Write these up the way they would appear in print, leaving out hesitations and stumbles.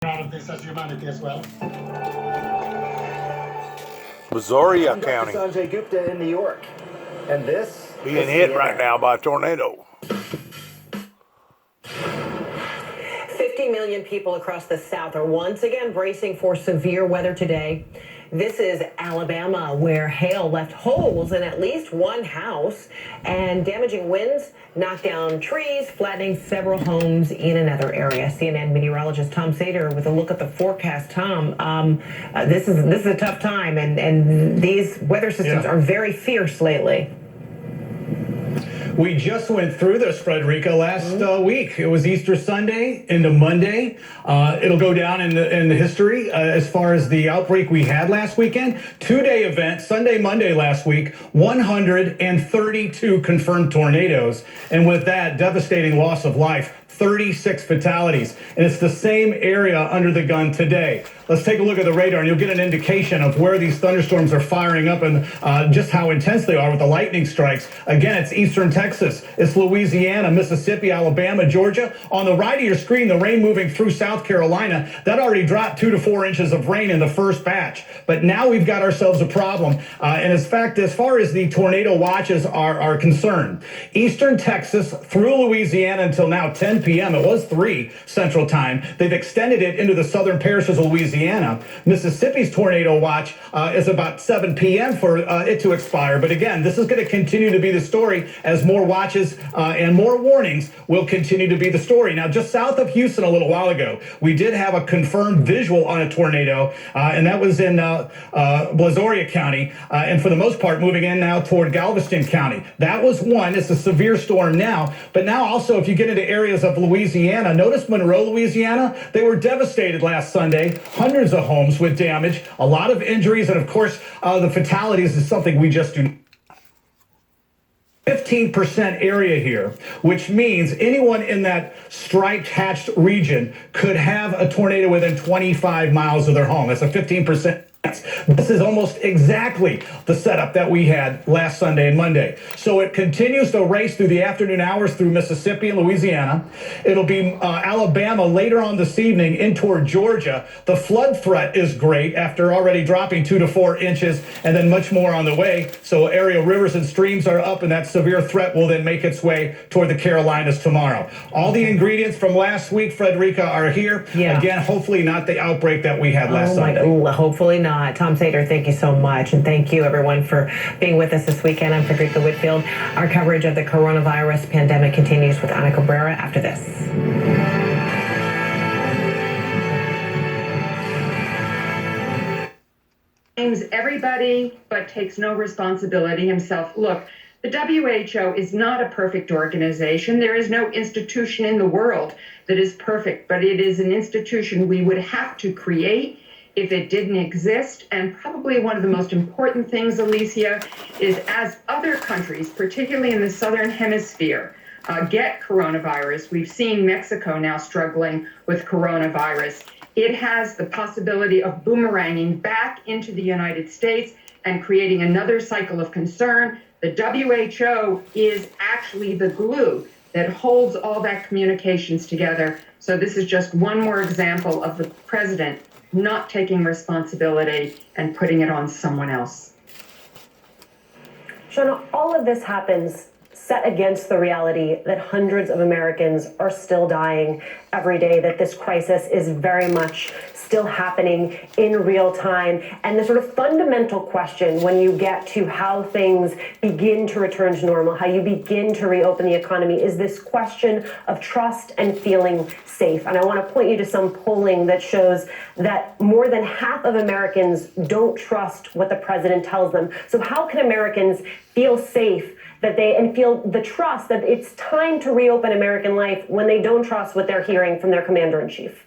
Out of this as humanity as well. Missouri I'm Dr. County Sanjay Gupta in New York, and this being is hit CNN. right now by a tornado. 50 million people across the South are once again bracing for severe weather today. This is Alabama, where hail left holes in at least one house, and damaging winds knocked down trees, flattening several homes in another area. CNN meteorologist Tom Sater with a look at the forecast. Tom, this is a tough time, and these weather systems are very fierce lately. We just went through this, Frederica, last week. It was Easter Sunday into Monday. It'll go down in the history as far as the outbreak we had last weekend. 2-day event, Sunday, Monday last week, 132 confirmed tornadoes. And with that, devastating loss of life. 36 fatalities, and it's the same area under the gun today. Let's take a look at the radar, and you'll get an indication of where these thunderstorms are firing up and just how intense they are with the lightning strikes. Again, it's eastern Texas, it's Louisiana, Mississippi, Alabama, Georgia. On the right of your screen, the rain moving through South Carolina, that already dropped 2 to 4 inches of rain in the first batch. But now we've got ourselves a problem. And in fact, as far as the tornado watches are concerned, eastern Texas through Louisiana until now 10 p.m. It was 3 Central Time. They've extended it into the southern parishes of Louisiana. Mississippi's tornado watch is about 7 p.m. for it to expire. But again, this is going to continue to be the story as more watches and more warnings will continue to be the story. Now, just south of Houston a little while ago, we did have a confirmed visual on a tornado, and that was in Brazoria County, and for the most part moving in now toward Galveston County. That was one. It's a severe storm now. But now also, if you get into areas of Louisiana, notice Monroe, Louisiana, they were devastated last Sunday. Hundreds of homes with damage, a lot of injuries, and of course, the fatalities is something we just do. 15% area here, which means anyone in that striped hatched region could have a tornado within 25 miles of their home. That's a 15%. This is almost exactly the setup that we had last Sunday and Monday. So it continues to race through the afternoon hours through Mississippi and Louisiana. It'll be Alabama later on this evening in toward Georgia. The flood threat is great after already dropping 2 to 4 inches and then much more on the way. So area rivers and streams are up, and that severe threat will then make its way toward the Carolinas tomorrow. All the ingredients from last week, Frederica, are here. Yeah. Again, hopefully not the outbreak that we had last Sunday. Hopefully not. Tom Sater, thank you so much. And thank you, everyone, for being with us this weekend. I'm Frederica Whitfield. Our coverage of the coronavirus pandemic continues with Ana Cabrera after this. Blames everybody but takes no responsibility himself. Look, the WHO is not a perfect organization. There is no institution in the world that is perfect, but it is an institution we would have to create if it didn't exist. And probably one of the most important things, Alicia, is as other countries, particularly in the Southern Hemisphere, get coronavirus, we've seen Mexico now struggling with coronavirus. It has the possibility of boomeranging back into the United States and creating another cycle of concern. The WHO is actually the glue that holds all that communications together. So this is just one more example of the president not taking responsibility and putting it on someone else. Shawna, all of this happens set against the reality that hundreds of Americans are still dying every day, that this crisis is very much still happening in real time. And the sort of fundamental question when you get to how things begin to return to normal, how you begin to reopen the economy, is this question of trust and feeling safe. And I want to point you to some polling that shows that more than half of Americans don't trust what the president tells them. So how can Americans feel safe and feel the trust that it's time to reopen American life when they don't trust what they're hearing from their commander-in-chief?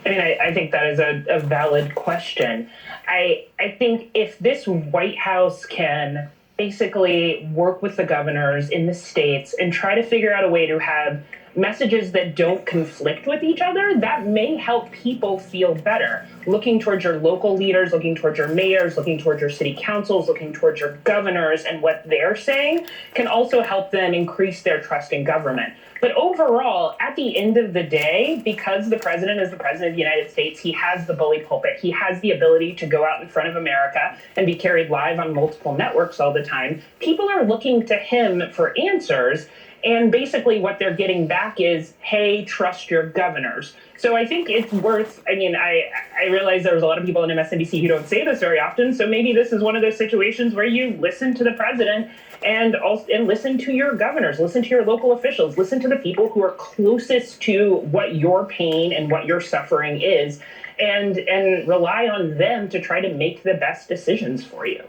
I mean, I think that is a valid question. I think if this White House can basically work with the governors in the states and try to figure out a way to have messages that don't conflict with each other, that may help people feel better. Looking towards your local leaders, looking towards your mayors, looking towards your city councils, looking towards your governors and what they're saying can also help them increase their trust in government. But overall, at the end of the day, because the president is the president of the United States, he has the bully pulpit. He has the ability to go out in front of America and be carried live on multiple networks all the time. People are looking to him for answers. And basically what they're getting back is, hey, trust your governors. So I think it's worth, I realize there was a lot of people in MSNBC who don't say this very often. So maybe this is one of those situations where you listen to the president and listen to your governors, listen to your local officials, listen to the people who are closest to what your pain and what your suffering is, and rely on them to try to make the best decisions for you.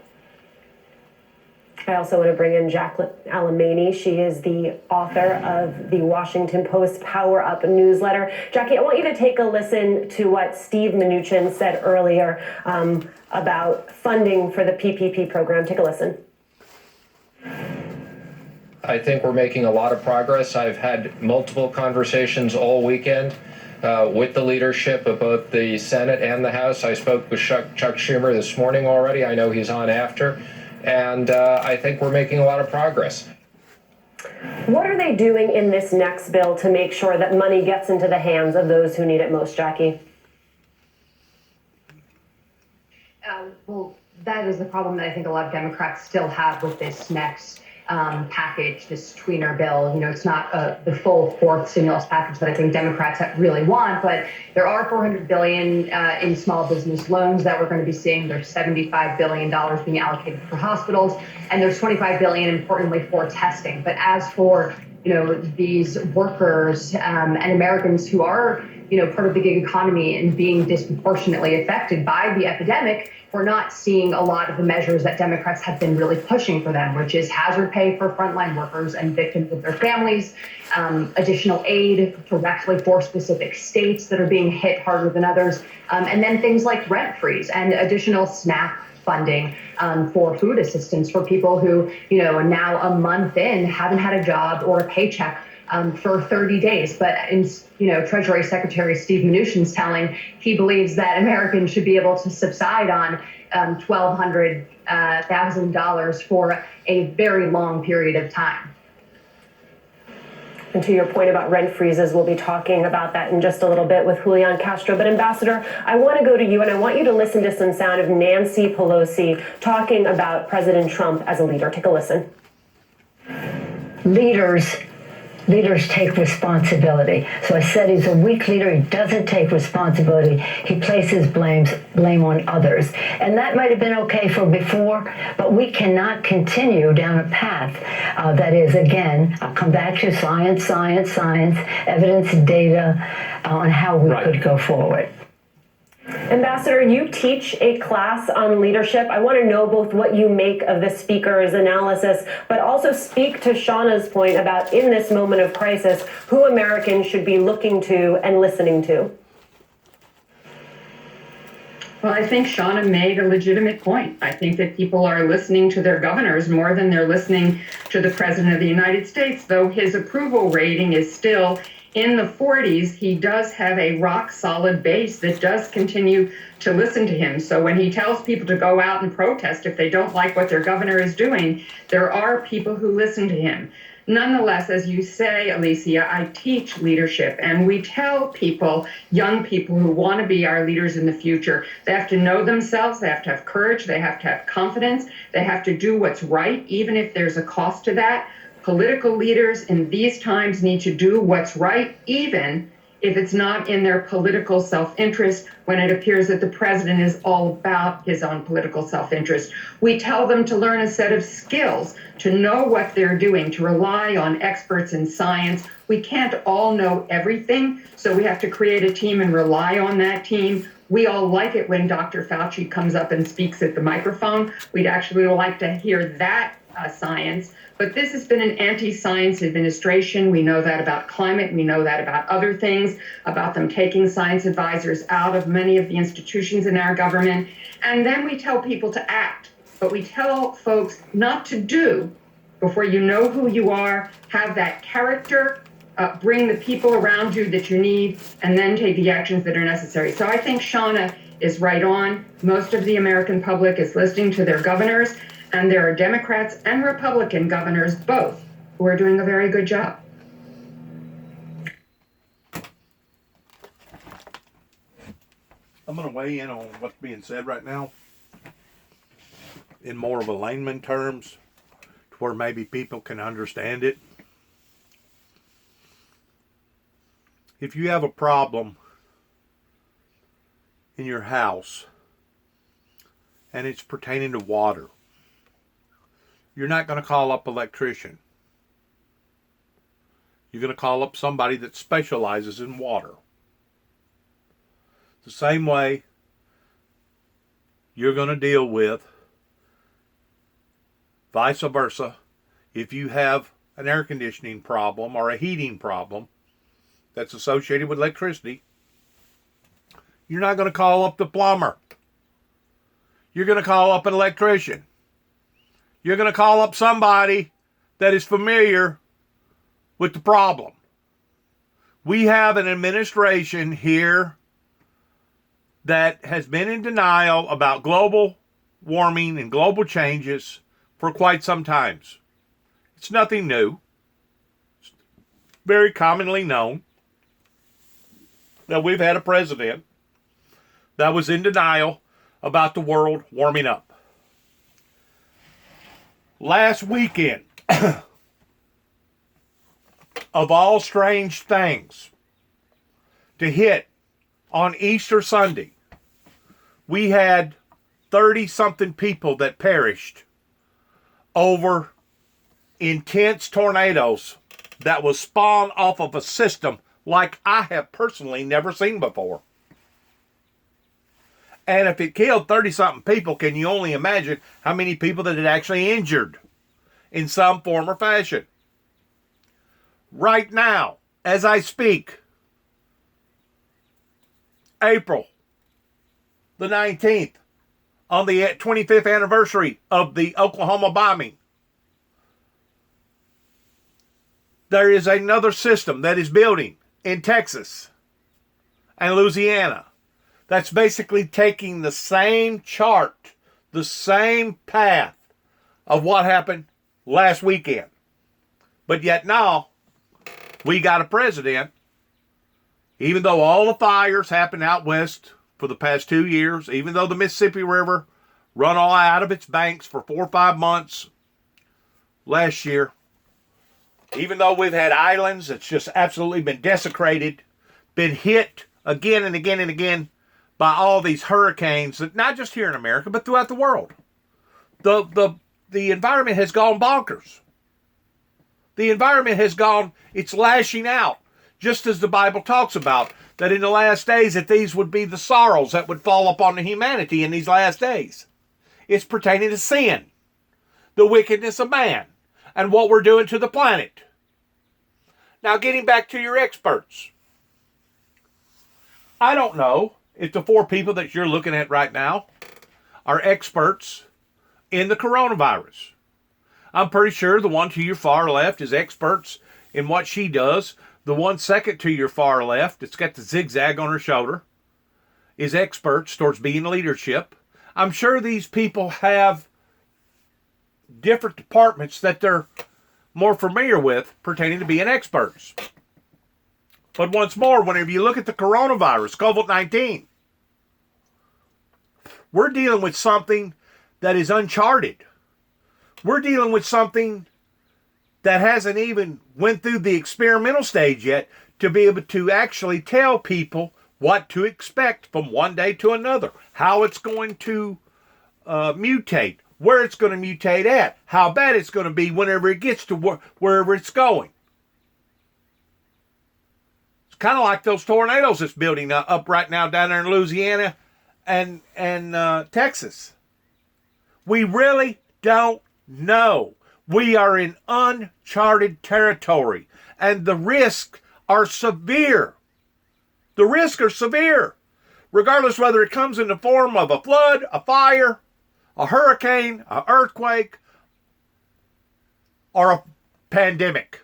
I also want to bring in Jacqueline Alemany. She is the author of the Washington Post Power Up newsletter. Jackie, I want you to take a listen to what Steve Mnuchin said earlier about funding for the PPP program. Take a listen. I think we're making a lot of progress. I've had multiple conversations all weekend with the leadership of both the Senate and the House. I spoke with Chuck Schumer this morning already. I know he's on after. And I think we're making a lot of progress. What are they doing in this next bill to make sure that money gets into the hands of those who need it most, Jackie? Well, that is the problem that I think a lot of Democrats still have with this next package, this tweener bill. You know, it's not the full fourth stimulus package that I think Democrats really want, but there are $400 billion in small business loans that we're going to be seeing. There's $75 billion being allocated for hospitals, and there's $25 billion, importantly, for testing. But as for, these workers and Americans who are, part of the gig economy and being disproportionately affected by the epidemic, we're not seeing a lot of the measures that Democrats have been really pushing for them, which is hazard pay for frontline workers and victims of their families, additional aid directly for specific states that are being hit harder than others, and then things like rent freeze and additional SNAP funding for food assistance for people who, now a month in haven't had a job or a paycheck for 30 days. But Treasury Secretary Steve Mnuchin's telling he believes that Americans should be able to subside on $1,200,000 for a very long period of time. And to your point about rent freezes, we'll be talking about that in just a little bit with Julian Castro. But Ambassador, I want to go to you, and I want you to listen to some sound of Nancy Pelosi talking about President Trump as a leader. Take a listen. Leaders take responsibility. So I said he's a weak leader. He doesn't take responsibility. He places blame on others. And that might have been okay for before, but we cannot continue down a path that is, again, I'll come back to science, evidence, data on how we could go forward. Ambassador, you teach a class on leadership. I want to know both what you make of the speaker's analysis, but also speak to Shauna's point about, in this moment of crisis, who Americans should be looking to and listening to. Well, I think Shauna made a legitimate point. I think that people are listening to their governors more than they're listening to the President of the United States, though his approval rating is still in the 40s. He does have a rock solid base that does continue to listen to him. So when he tells people to go out and protest if they don't like what their governor is doing, there are people who listen to him. Nonetheless, as you say, Alicia, I teach leadership, and we tell people, young people who want to be our leaders in the future, they have to know themselves, they have to have courage, they have to have confidence, they have to do what's right, even if there's a cost to that. Political leaders in these times need to do what's right, even if it's not in their political self-interest, when it appears that the president is all about his own political self-interest. We tell them to learn a set of skills, to know what they're doing, to rely on experts in science. We can't all know everything, so we have to create a team and rely on that team. We all like it when Dr. Fauci comes up and speaks at the microphone. We'd actually like to hear that science. But this has been an anti-science administration. We know that about climate. We know that about other things, about them taking science advisors out of many of the institutions in our government. And then we tell people to act. But we tell folks not to do before you know who you are, have that character, bring the people around you that you need, and then take the actions that are necessary. So I think Shauna is right on. Most of the American public is listening to their governors, and there are Democrats and Republican governors, both, who are doing a very good job. I'm going to weigh in on what's being said right now in more of a layman terms to where maybe people can understand it. If you have a problem in your house and it's pertaining to water, you're not going to call up an electrician. You're going to call up somebody that specializes in water. The same way you're going to deal with vice versa if you have an air conditioning problem or a heating problem that's associated with electricity. You're not going to call up the plumber. You're going to call up an electrician. You're going to call up somebody that is familiar with the problem. We have an administration here that has been in denial about global warming and global changes for quite some time. It's nothing new. It's very commonly known that we've had a president that was in denial about the world warming up. Last weekend, of all strange things to hit on Easter Sunday, we had 30-something people that perished over intense tornadoes that was spawned off of a system like I have personally never seen before. And if it killed 30-something people, can you only imagine how many people that it actually injured in some form or fashion? Right now, as I speak, April the 19th, on the 25th anniversary of the Oklahoma bombing, there is another system that is building in Texas and Louisiana that's basically taking the same chart, the same path of what happened last weekend. But yet now, we got a president, even though all the fires happened out west for the past 2 years, even though the Mississippi River run all out of its banks for 4 or 5 months last year, even though we've had islands that's just absolutely been desecrated, been hit again and again and again by all these hurricanes, that not just here in America, but throughout the world. The environment has gone bonkers. The environment has gone, it's lashing out, just as the Bible talks about, that in the last days that these would be the sorrows that would fall upon the humanity in these last days. It's pertaining to sin, the wickedness of man, and what we're doing to the planet. Now, getting back to your experts. I don't know if the 4 people that you're looking at right now are experts in the coronavirus. I'm pretty sure the one to your far left is experts in what she does. The one second to your far left, that's got the zigzag on her shoulder, is experts towards being leadership. I'm sure these people have different departments that they're more familiar with pertaining to being experts. But once more, whenever you look at the coronavirus, COVID-19, we're dealing with something that is uncharted. We're dealing with something that hasn't even went through the experimental stage yet to be able to actually tell people what to expect from one day to another, how it's going to mutate, where it's going to mutate at, how bad it's going to be whenever it gets to wherever it's going. It's kind of like those tornadoes that's building up right now down there in Louisiana and Texas. We really don't know. We are in uncharted territory, and the risks are severe. The risks are severe, regardless whether it comes in the form of a flood, a fire, a hurricane, an earthquake, or a pandemic.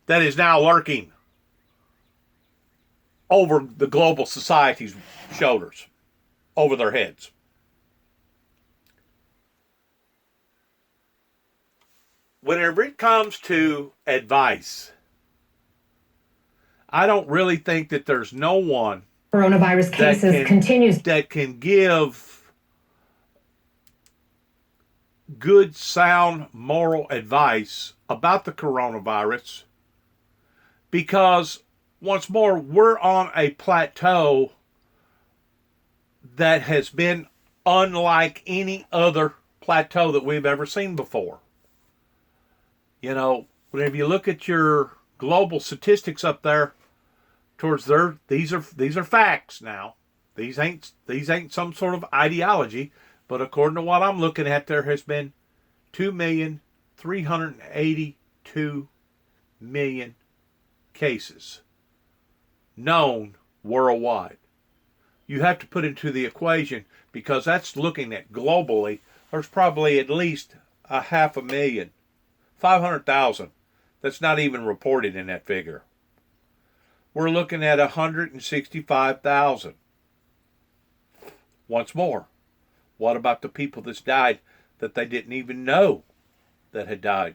that is now lurking over the global society's shoulders, over their heads. Whenever it comes to advice, I don't really think that there's no one Coronavirus cases continues that can give good, sound, moral advice about the coronavirus, because once more, we're on a plateau that has been unlike any other plateau that we've ever seen before. You know, whenever you look at your global statistics up there, towards there, these are facts now. These ain't some sort of ideology, but according to what I'm looking at, there has been 2,382,000,000 cases known worldwide. You have to put into the equation, because that's looking at globally. There's probably at least 500,000, 500,000 that's not even reported in that figure. We're looking at 165,000. Once more, what about the people that's died that they didn't even know that had died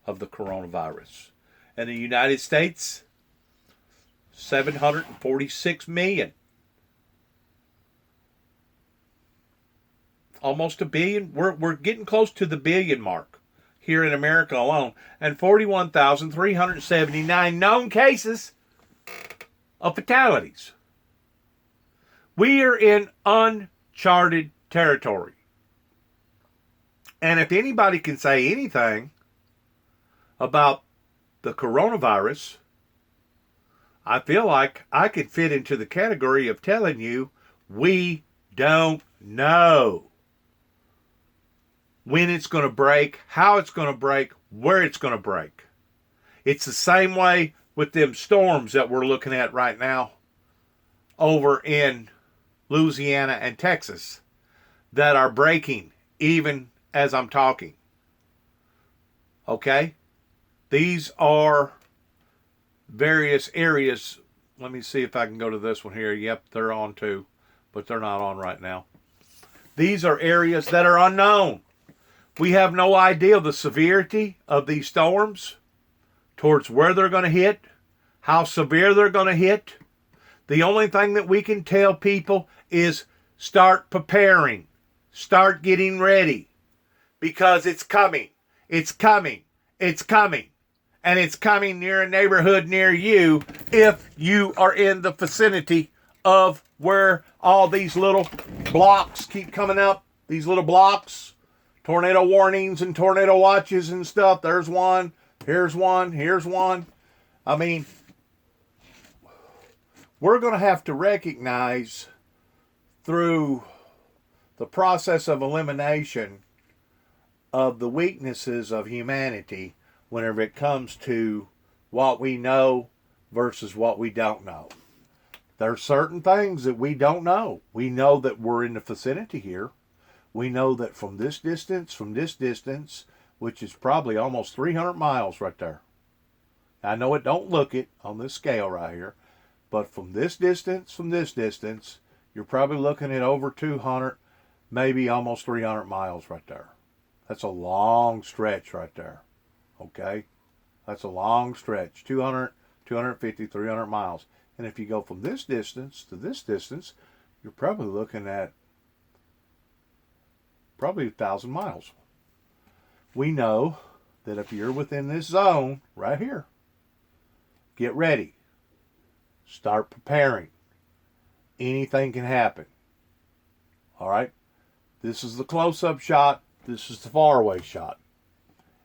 of the coronavirus? In the United States, 746 million. Almost a billion. We're getting close to the billion mark here in America alone. And 41,379 known cases of fatalities. We are in uncharted territory. And if anybody can say anything about the coronavirus, I feel like I could fit into the category of telling you we don't know when it's going to break, how it's going to break, where it's going to break. It's the same way with them storms that we're looking at right now over in Louisiana and Texas that are breaking even as I'm talking. Okay? These are various areas. Let me see if I can go to this one here. Yep, they're on too, but they're not on right now. These are areas that are unknown. We have no idea the severity of these storms, towards where they're going to hit, how severe they're going to hit. The only thing that we can tell people is start preparing, start getting ready, because it's coming, it's coming, it's coming, and it's coming near a neighborhood near you if you are in the vicinity of where all these little blocks keep coming up, these little blocks, tornado warnings and tornado watches and stuff. There's one. Here's one. Here's one. I mean, we're going to have to recognize through the process of elimination of the weaknesses of humanity whenever it comes to what we know versus what we don't know. There are certain things that we don't know. We know that we're in the vicinity here. We know that from this distance, which is probably almost 300 miles right there. I know it don't look it on this scale right here, but from this distance, you're probably looking at over 200, maybe almost 300 miles right there. That's a long stretch right there. Okay? That's a long stretch. 200, 250, 300 miles. And if you go from this distance to this distance, you're probably looking at probably 1,000 miles. We know that if you're within this zone right here, get ready. Start preparing. Anything can happen. All right? This is the close-up shot. This is the far-away shot.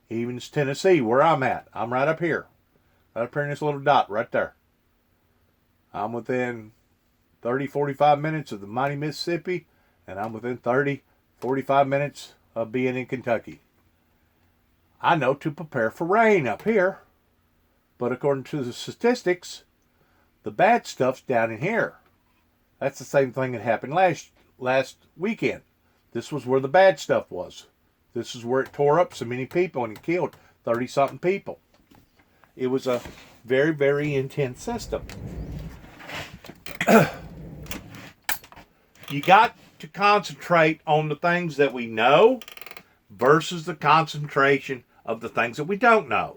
Even Tennessee, where I'm at. I'm right up here. Right up here in this little dot right there. I'm within 30, 45 minutes of the mighty Mississippi, and I'm within 30, 45 minutes of being in Kentucky. I know to prepare for rain up here, but according to the statistics, the bad stuff's down in here. That's the same thing that happened last weekend. This was where the bad stuff was. This is where it tore up so many people and it killed 30-something people. It was a very, very intense system. You got to concentrate on the things that we know versus the concentration of the things that we don't know.